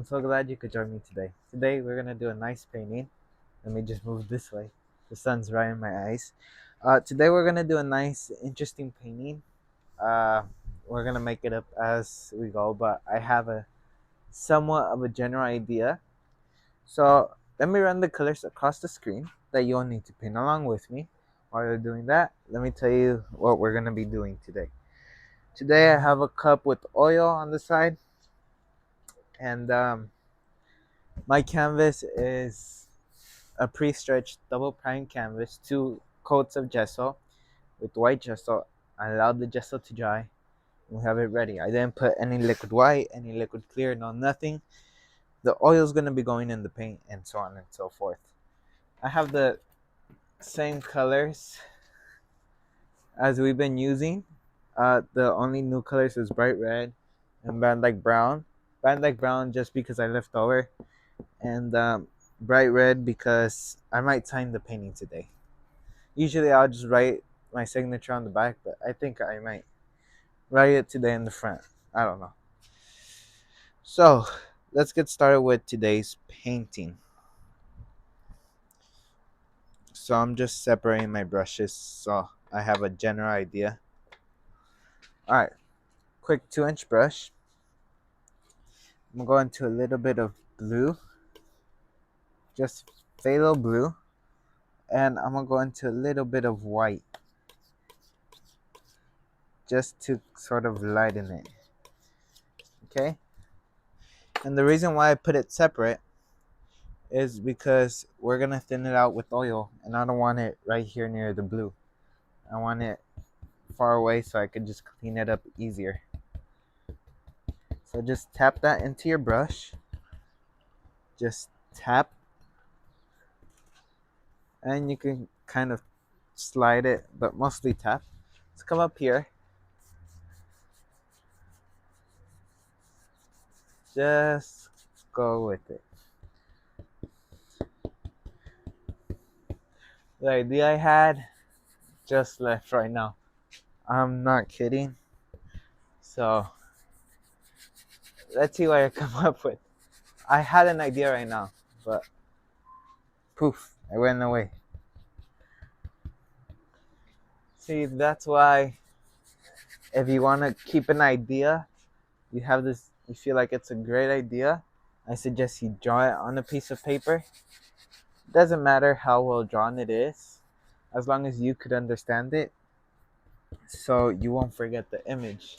so glad you could join me today. Today we're gonna do a nice painting. Let me just move this way. The sun's right in my eyes. Today we're gonna do a nice, interesting painting. Uh, we're gonna make it up as we go, but I have a somewhat of a general idea. So let me run the colors across the screen that you'll need to paint along with me. While you're doing that, let me tell you what we're gonna be doing today. Today I have a cup with oil on the side, and my canvas is a pre-stretched double prime canvas, 2 coats of gesso with white gesso. I allowed the gesso to dry. We have it ready. I didn't put any liquid white, any liquid clear, no nothing. The oil is going to be going in the paint and so on and so forth. I have the same colors as we've been using. The only new colors is bright red and band like brown. Band like brown just because I left over, and bright red because I might sign the painting today. Usually I'll just write my signature on the back, but I think I might write it today in the front. I don't know. So let's get started with today's painting. So I'm just separating my brushes so I have a general idea. Alright, quick 2-inch brush. I'm going to a little bit of blue, just phthalo blue, and I'm gonna go into a little bit of white just to sort of lighten it. Okay? And the reason why I put it separate is because we're gonna thin it out with oil, and I don't want it right here near the blue. I want it far away so I could just clean it up easier. So just tap that into your brush. Just tap, and you can kind of slide it, but mostly tap. Let's come up here. Just go with it. The idea I had just left right now. I'm not kidding. So let's see what I come up with. I had an idea right now, but poof, it went away. See, that's why if you want to keep an idea, you have this, you feel like it's a great idea, I suggest you draw it on a piece of paper. It doesn't matter how well drawn it is, as long as you could understand it, so you won't forget the image.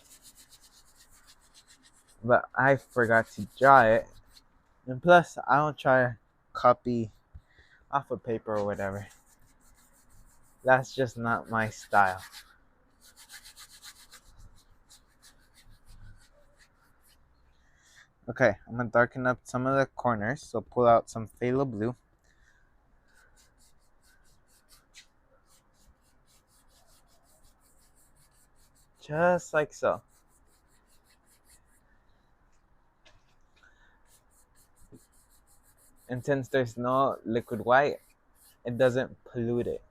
But I forgot to draw it, and plus I don't try to copy off of paper or whatever. That's just not my style. Okay, I'm gonna darken up some of the corners, so pull out some phthalo blue. Just like so. And since there's no liquid white, it doesn't pollute it.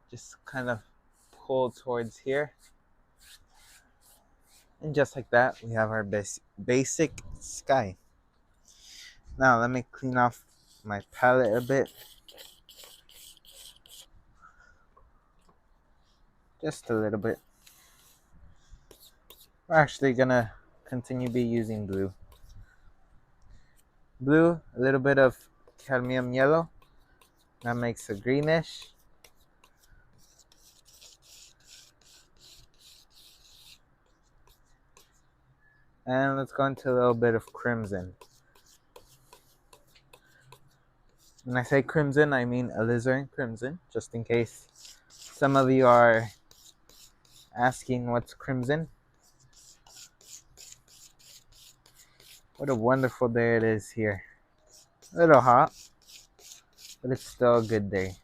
Just kind of pull towards here. And just like that, we have our basic sky. Now let me clean off my palette a bit. Just a little bit. We're actually gonna continue be using blue. Blue, a little bit of cadmium yellow. That makes a greenish. And let's go into a little bit of crimson. When I say crimson, I mean alizarin crimson, just in case some of you are asking what's crimson. What a wonderful day it is here. A little hot, but it's still a good day.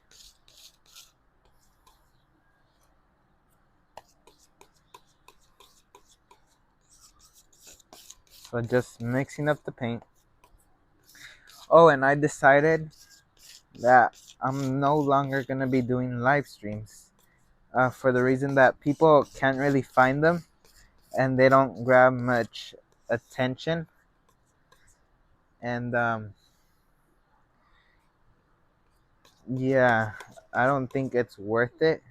So just mixing up the paint. Oh, and I decided that I'm no longer going to be doing live streams for the reason that people can't really find them, and they don't grab much attention, and yeah, I don't think it's worth it.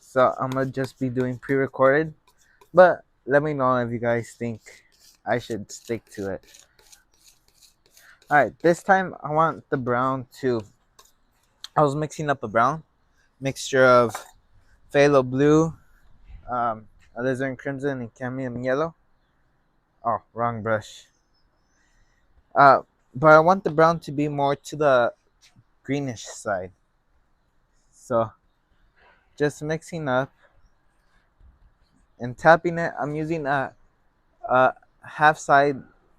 So I'm gonna just be doing pre-recorded. But let me know if you guys think I should stick to it. All right, this time I want the brown to. I was mixing up a brown mixture of phthalo blue, alizarin crimson, and cadmium yellow. Oh, wrong brush. Uh, but I want the brown to be more to the greenish side. So just mixing up and tapping it. I'm using a half side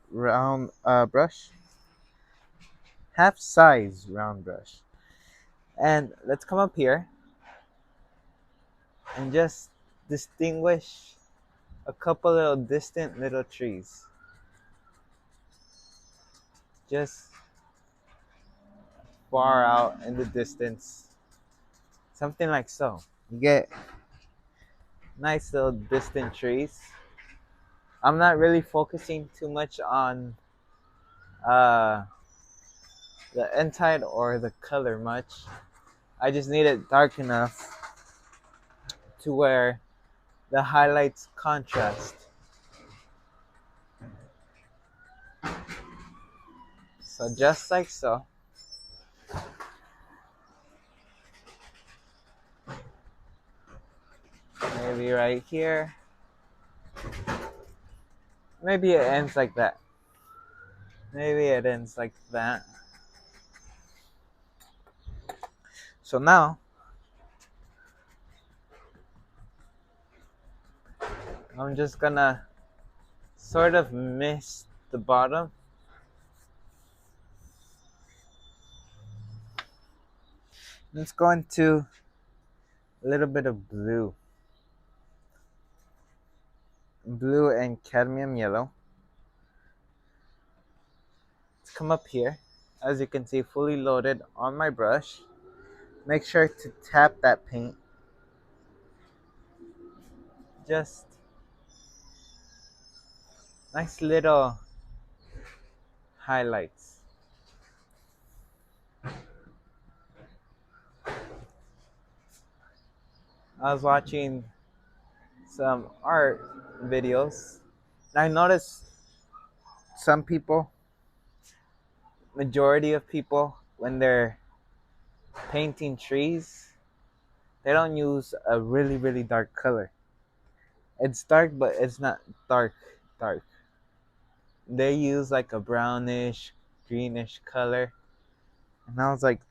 round brush, half size round brush. And let's come up here and just distinguish a couple little distant little trees. Just far out in the distance. Something like so. You get nice little distant trees. I'm not really focusing too much on uh, the inside or the color much. I just need it dark enough to where the highlights contrast. So just like so. Maybe right here. Maybe it ends like that. Maybe it ends like that. So now, I'm just gonna sort of miss the bottom. Let's go into a little bit of blue. Blue and cadmium yellow. Let's come up here. As you can see, fully loaded on my brush. Make sure to tap that paint. Just nice little highlights. I was watching some art videos. And I noticed some people, majority of people, when they're painting trees, they don't use a really, really dark color. It's dark, but it's not dark, dark. They use like a brownish, greenish color. And I was like,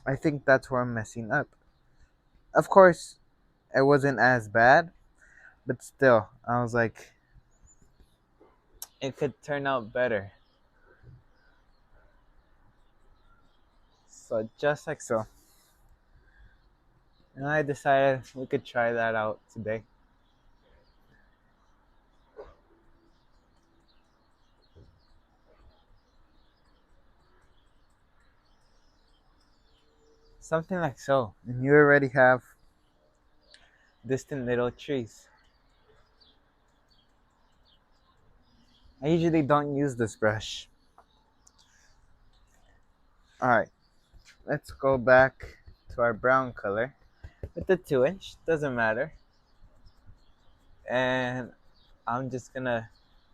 I think that's where I'm messing up. Of course, it wasn't as bad, but still, I was like, it could turn out better. So just like so. And I decided we could try that out today. Something like so. And you already have distant little trees. I usually don't use this brush. Alright, let's go back to our brown color with the 2-inch, doesn't matter. And I'm just gonna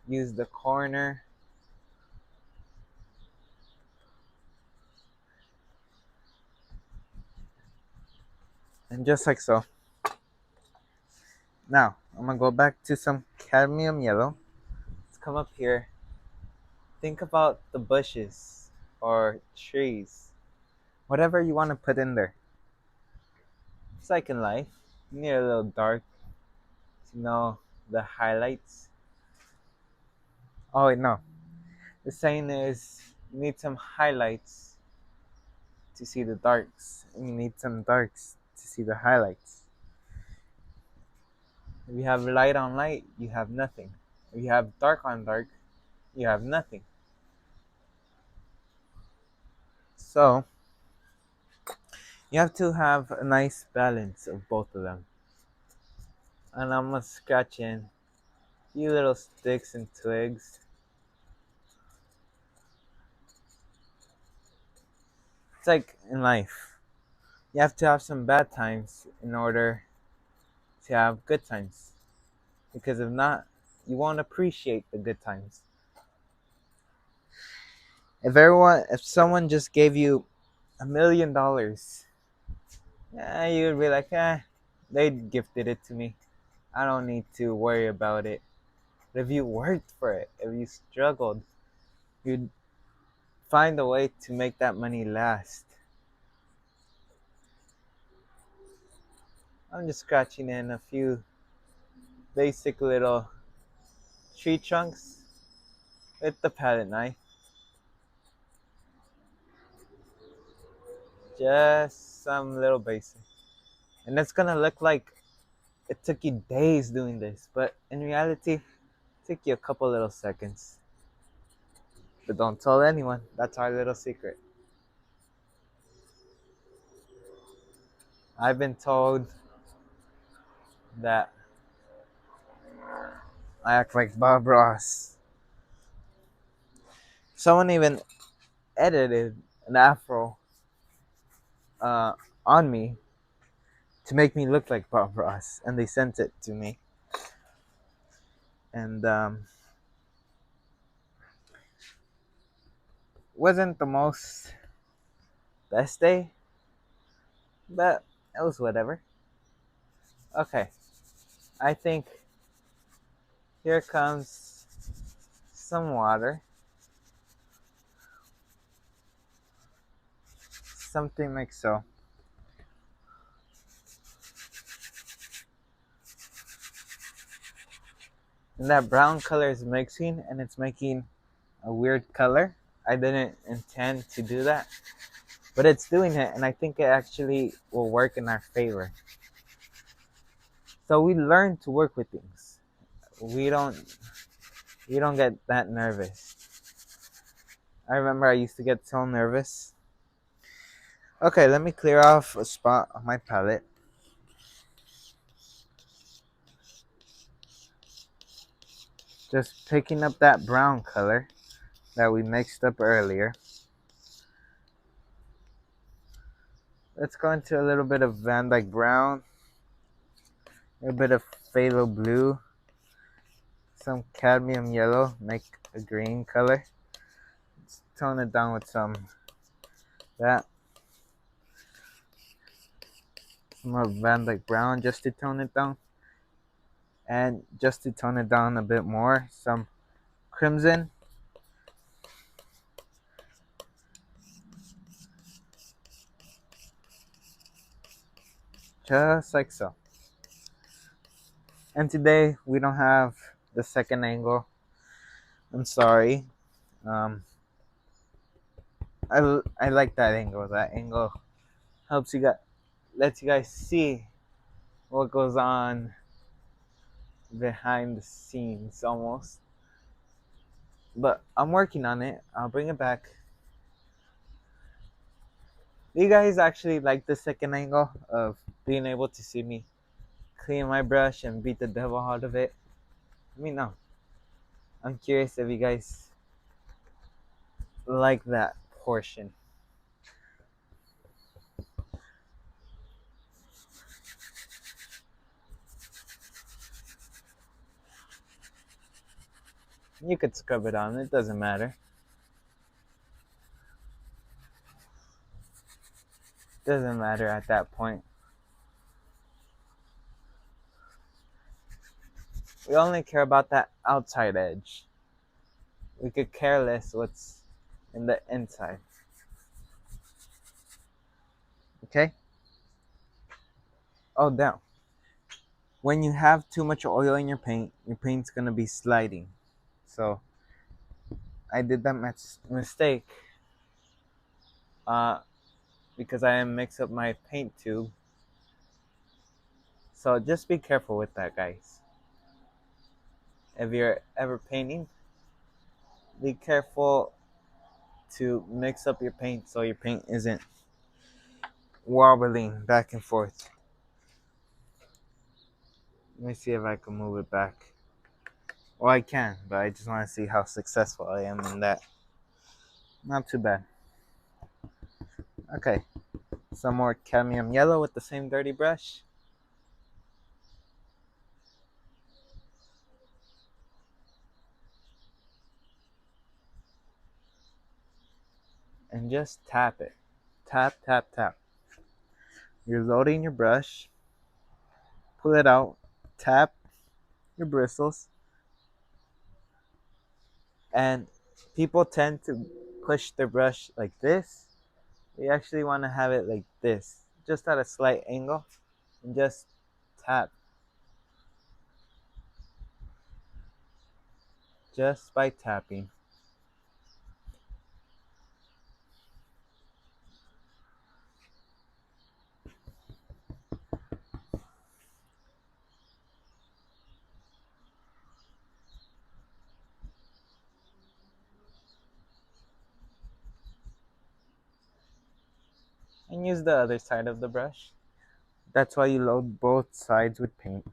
use the corner. And just like so. Now, I'm gonna go back to some cadmium yellow. Let's come up here. Think about the bushes or trees. Whatever you want to put in there. It's like in life. You need a little dark to know the highlights. Oh wait, no. The saying is you need some highlights to see the darks. And you need some darks to see the highlights. If you have light on light, you have nothing. If you have dark on dark, you have nothing. So, you have to have a nice balance of both of them. And I'm gonna scratch in few little sticks and twigs. It's like in life. You have to have some bad times in order to have good times. Because if not, you won't appreciate the good times. If someone just gave you $1 million, you'd be like, they gifted it to me. I don't need to worry about it. But if you worked for it, if you struggled, you'd find a way to make that money last. I'm just scratching in a few basic little tree trunks with the palette knife. Just some little basic. And it's gonna look like it took you days doing this, but in reality, it took you a couple little seconds. But don't tell anyone. That's our little secret. I've been told that I act like Bob Ross. Someone even edited an afro uh, on me to make me look like Bob Ross, and they sent it to me. And wasn't the most best day, but it was whatever. Okay, I think here comes some water, something like so. And that brown color is mixing, and it's making a weird color. I didn't intend to do that, but it's doing it, and I think it actually will work in our favor. So we learn to work with things. We don't we don't get that nervous. I remember I used to get so nervous. Okay, let me clear off a spot on my palette. Just picking up that brown color that we mixed up earlier. Let's go into a little bit of Van Dyke brown, a little bit of phthalo blue, some cadmium yellow, make a green color. Let's tone it down with some that. Some more Van Dyke brown just to tone it down. And just to tone it down a bit more, some crimson. Just like so. And today we don't have the second angle. I'm sorry. Um, I like that angle. That angle helps you guys, lets you guys see what goes on behind the scenes almost. But I'm working on it. I'll bring it back. Do you guys actually like the second angle of being able to see me clean my brush and beat the devil out of it? Let me know. I'm curious if you guys like that portion. You could scrub it on, it doesn't matter. Doesn't matter at that point. We only care about that outside edge. We could care less what's in the inside. Okay? Oh, down. When you have too much oil in your paint's gonna be sliding. So I did that mistake uh, because I mix up my paint tube. So just be careful with that, guys. If you're ever painting, be careful to mix up your paint so your paint isn't wobbling back and forth. Let me see if I can move it back. Well, I can, but I just want to see how successful I am in that. Not too bad. Okay, some more cadmium yellow with the same dirty brush. And just tap it. Tap, tap, tap. You're loading your brush, pull it out, tap your bristles, and people tend to push their brush like this. We actually want to have it like this, just at a slight angle, and just tap, just by tapping. And use the other side of the brush. That's why you load both sides with paint.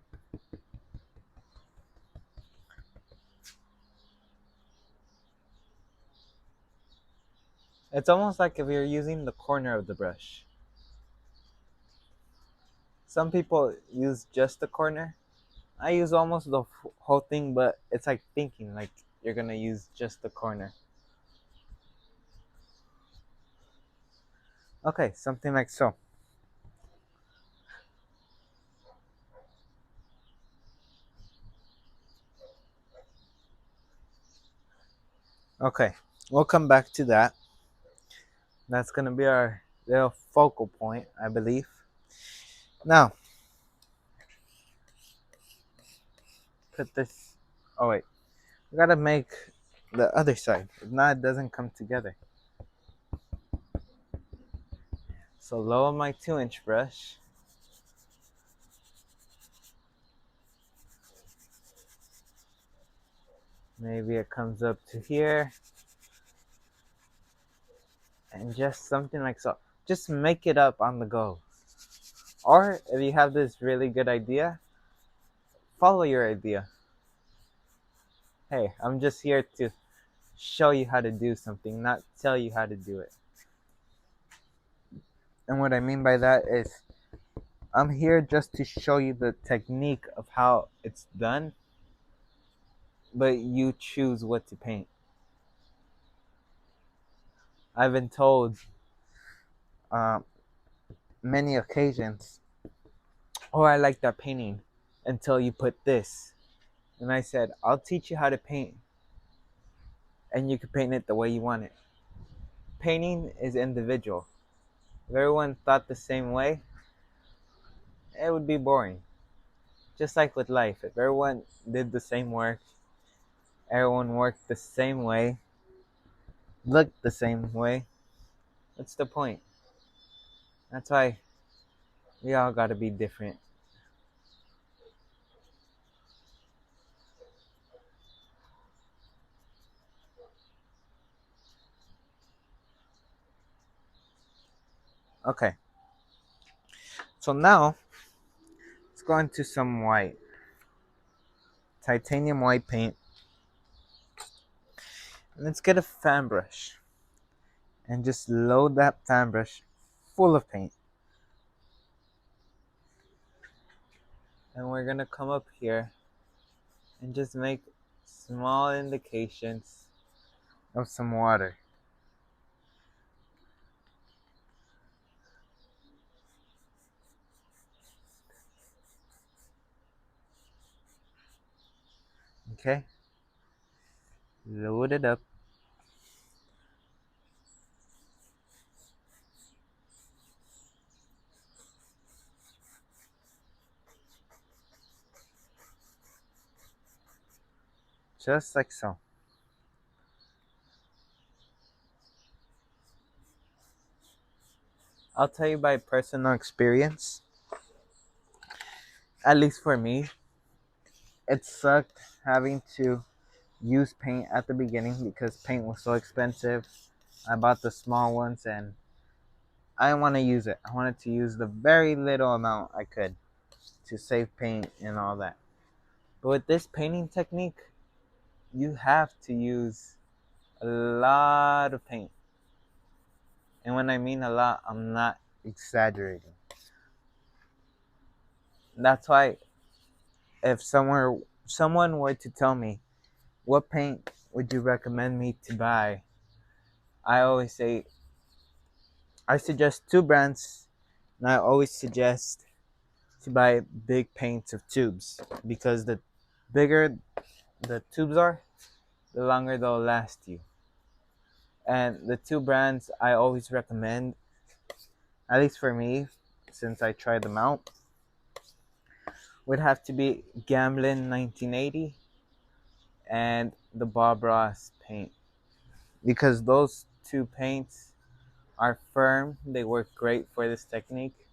It's almost like if you're using the corner of the brush. Some people use just the corner. I use almost the whole thing, but it's like thinking like you're gonna use just the corner. Okay, something like so. Okay, we'll come back to that. That's gonna be our little focal point, I believe. Now, put this. Oh wait, we gotta make the other side. If not, it doesn't come together. So lower my 2-inch brush. Maybe it comes up to here. And just something like so. Just make it up on the go. Or if you have this really good idea, follow your idea. Hey, I'm just here to show you how to do something, not tell you how to do it. And what I mean by that is I'm here just to show you the technique of how it's done, but you choose what to paint. I've been told uh, many occasions, oh, I like that painting until you put this. And I said, I'll teach you how to paint, and you can paint it the way you want it. Painting is individual. If everyone thought the same way, it would be boring. Just like with life, if everyone did the same work, everyone worked the same way, looked the same way, what's the point? That's why we all gotta be different. Okay, so now let's go into some white. Titanium white paint. And let's get a fan brush and just load that fan brush full of paint. And we're gonna come up here and just make small indications of some water. Okay? Load it up. Just like so. I'll tell you by personal experience, at least for me, it sucked having to use paint at the beginning because paint was so expensive. I bought the small ones and I didn't want to use it. I wanted to use the very little amount I could to save paint and all that. But with this painting technique, you have to use a lot of paint. And when I mean a lot, I'm not exaggerating. That's why if someone were to tell me what paint would you recommend me to buy, I always say I suggest two brands, and I always suggest to buy big paints of tubes because the bigger the tubes are, the longer they'll last you. And the two brands I always recommend, at least for me, since I tried them out, would have to be Gamblin 1980 and the Bob Ross paint because those two paints are firm. They work great for this technique.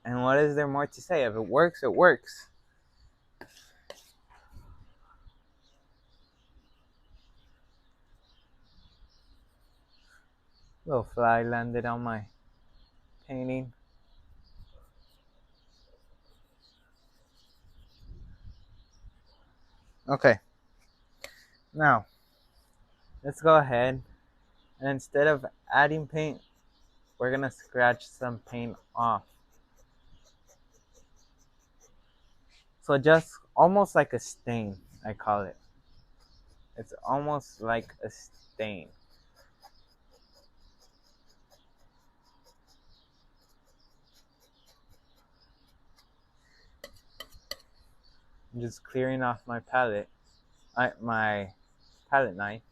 And what is there more to say? If it works, it works. Little fly landed on my painting. Okay, now let's go ahead and instead of adding paint, we're gonna scratch some paint off. So just almost like a stain, I call it. It's almost like a stain. I'm just clearing off my palette, my palette knife.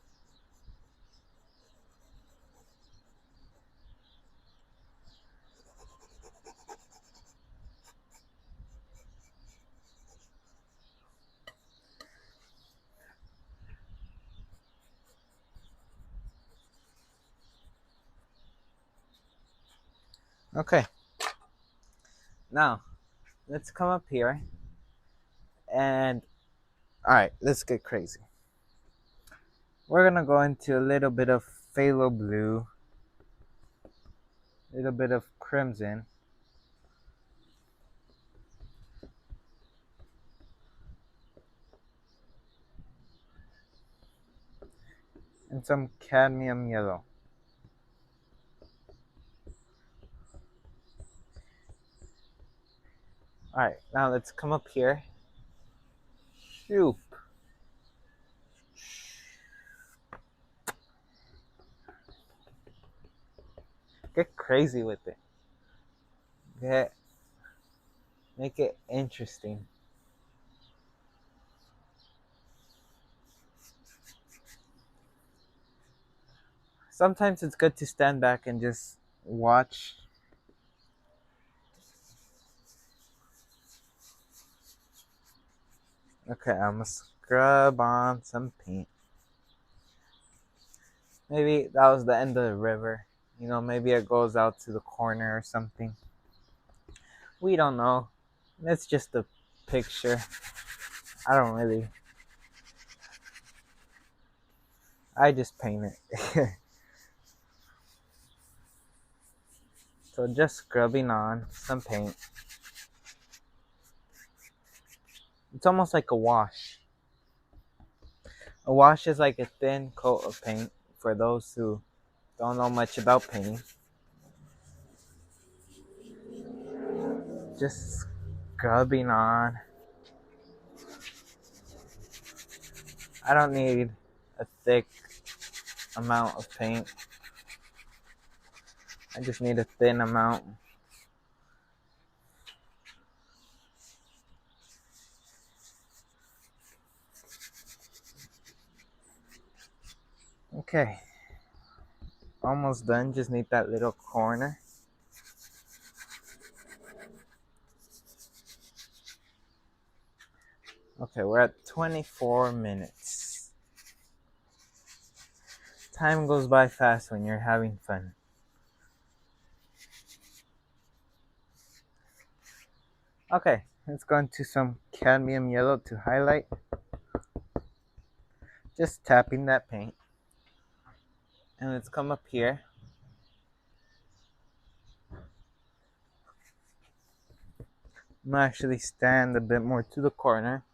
Okay, now let's come up here and all right, let's get crazy. We're gonna go into a little bit of phthalo blue, a little bit of crimson, and some cadmium yellow. Alright, now let's come up here. Shoop. Get crazy with it. Make it interesting. Sometimes it's good to stand back and just watch. Okay, I'm gonna scrub on some paint. Maybe that was the end of the river. You know, maybe it goes out to the corner or something. We don't know. It's just a picture. I don't really. I just paint it. So just scrubbing on some paint. It's almost like a wash. A wash is like a thin coat of paint for those who don't know much about painting. Just scrubbing on. I don't need a thick amount of paint. I just need a thin amount. Okay. Almost done. Just need that little corner. Okay, we're at 24 minutes. Time goes by fast when you're having fun. Okay, let's go into some cadmium yellow to highlight. Just tapping that paint. And let's come up here. I'm gonna actually stand a bit more to the corner.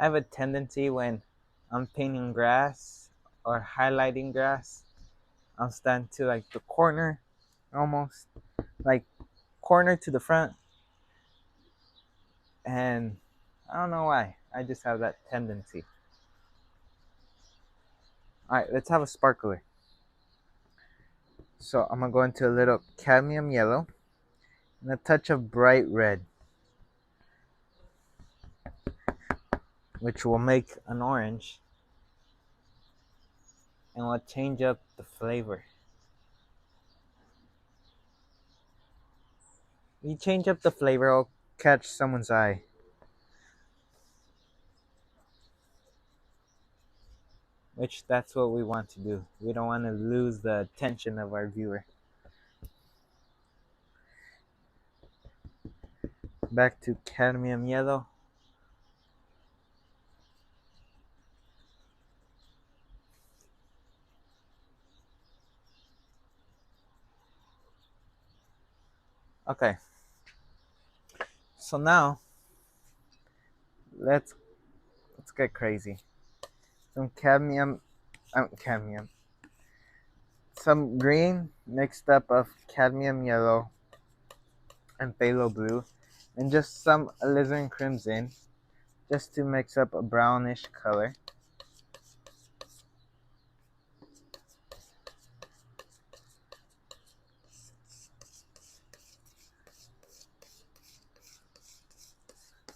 I have a tendency when I'm painting grass or highlighting grass, I'll stand to like the corner, almost like corner to the front, and I don't know why. I just have that tendency. All right, let's have a sparkler. So I'm gonna go into a little cadmium yellow and a touch of bright red, which will make an orange and will change up the flavor. If you change up the flavor, it'll catch someone's eye. Which that's what we want to do. We don't want to lose the attention of our viewer. Back to cadmium yellow. Okay. So now let's get crazy. Some cadmium, some green mixed up of cadmium yellow and phthalo blue, and just some alizarin crimson, just to mix up a brownish color.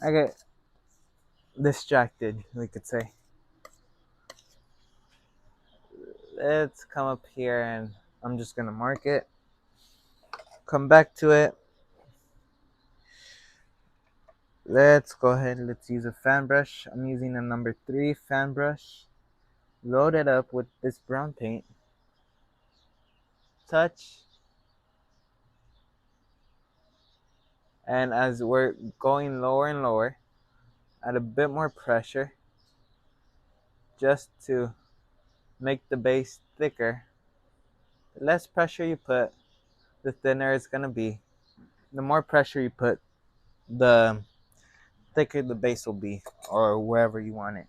I get distracted, we could say. Let's come up here and I'm just gonna mark it. Come back to it. Let's go ahead. Let's use a fan brush. I'm using a number 3 fan brush. Load it up with this brown paint. Touch. And as we're going lower and lower, add a bit more pressure just to make the base thicker. The less pressure you put, the thinner it's gonna be. The more pressure you put, the thicker the base will be, or wherever you want it.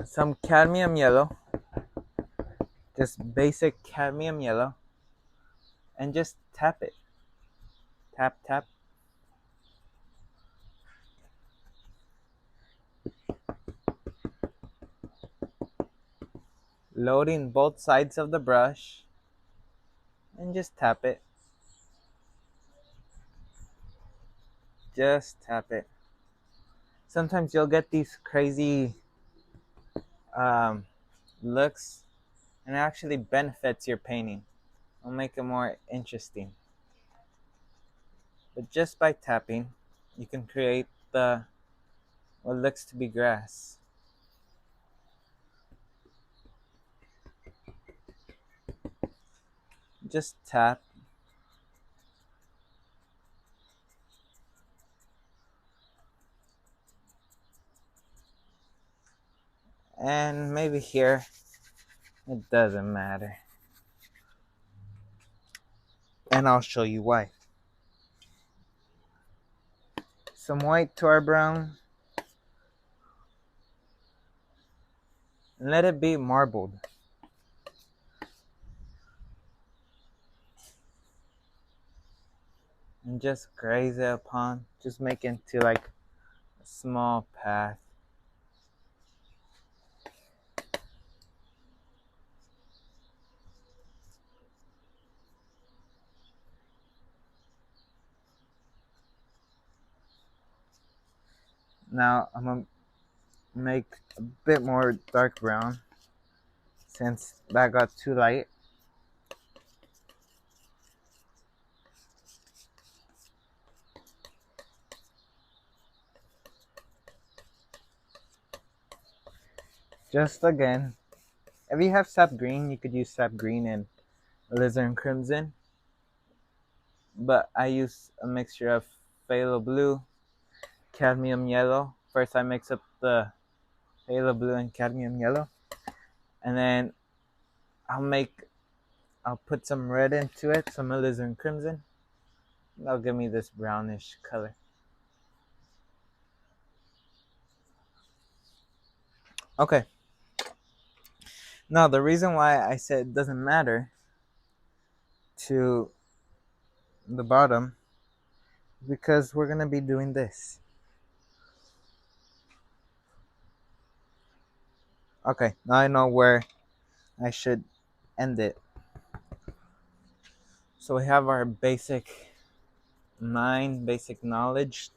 Some cadmium yellow, just basic cadmium yellow, and just tap it. Tap, tap. Loading both sides of the brush, and just tap it. Just tap it. Sometimes you'll get these crazy um, looks, and it actually benefits your painting. It'll make it more interesting. But just by tapping, you can create the what looks to be grass. Just tap. And maybe here, it doesn't matter. And I'll show you why. Some white to our brown. And let it be marbled. And just graze it upon. Just make it into like a small path. Now I'm gonna make a bit more dark brown since that got too light. Just again, if you have sap green, you could use sap green and alizarin crimson. But I use a mixture of phthalo blue, cadmium yellow. First I mix up the phthalo blue and cadmium yellow, and then I'll put some red into it, some alizarin crimson. That'll give me this brownish color. Okay. Now the reason why I said it doesn't matter to the bottom is because we're gonna be doing this. Okay, now I know where I should end it. So we have our basic knowledge.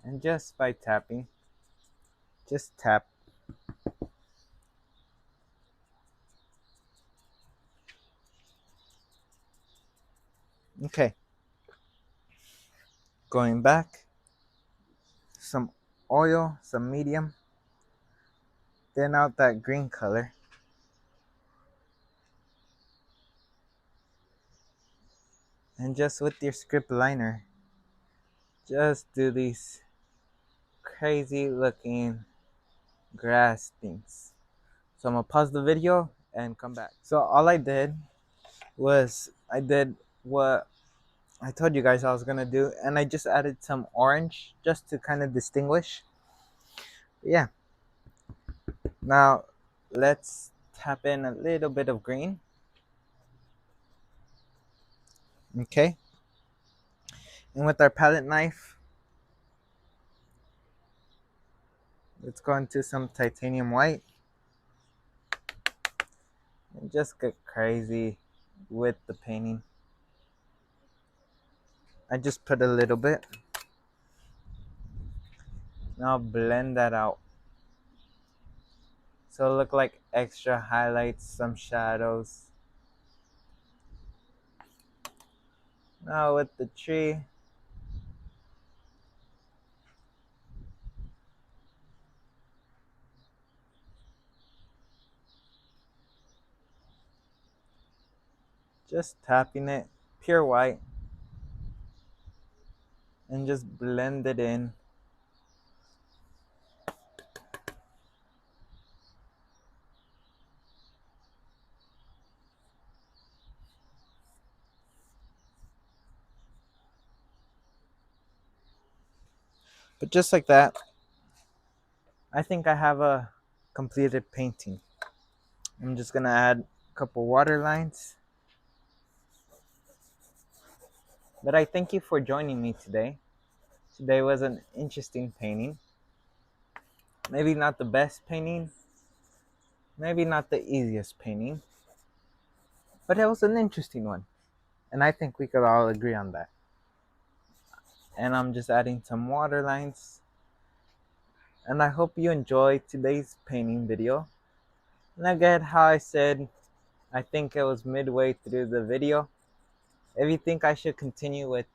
And just by tapping, just tap. Okay, going back, some oil, some medium, thin out that green color. And just with your script liner, just do these crazy looking grass things. So I'm gonna pause the video and come back. So all I did was I did what I told you guys I was gonna do, and I just added some orange just to kind of distinguish. Yeah. Now let's tap in a little bit of green. Okay. And with our palette knife, let's go into some titanium white and just get crazy with the painting. I just put a little bit. Now blend that out. So look like extra highlights, some shadows. Now with the tree, just tapping it, pure white, and just blend it in. But just like that, I think I have a completed painting. I'm just gonna add a couple water lines. But I thank you for joining me today. Today was an interesting painting. Maybe not the best painting, maybe not the easiest painting, but it was an interesting one. And I think we could all agree on that. And I'm just adding some water lines. And I hope you enjoyed today's painting video. And again, how I said, I think it was midway through the video. If you think I should continue with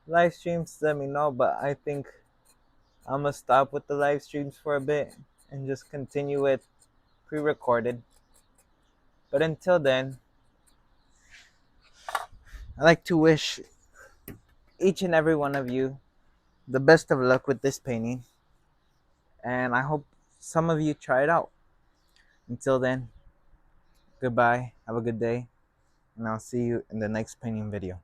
live streams, let me know. But I think I'm gonna stop with the live streams for a bit and just continue with pre-recorded. But until then, I like to wish each and every one of you the best of luck with this painting, and I hope some of you try it out. Until then, goodbye, have a good day, and I'll see you in the next painting video.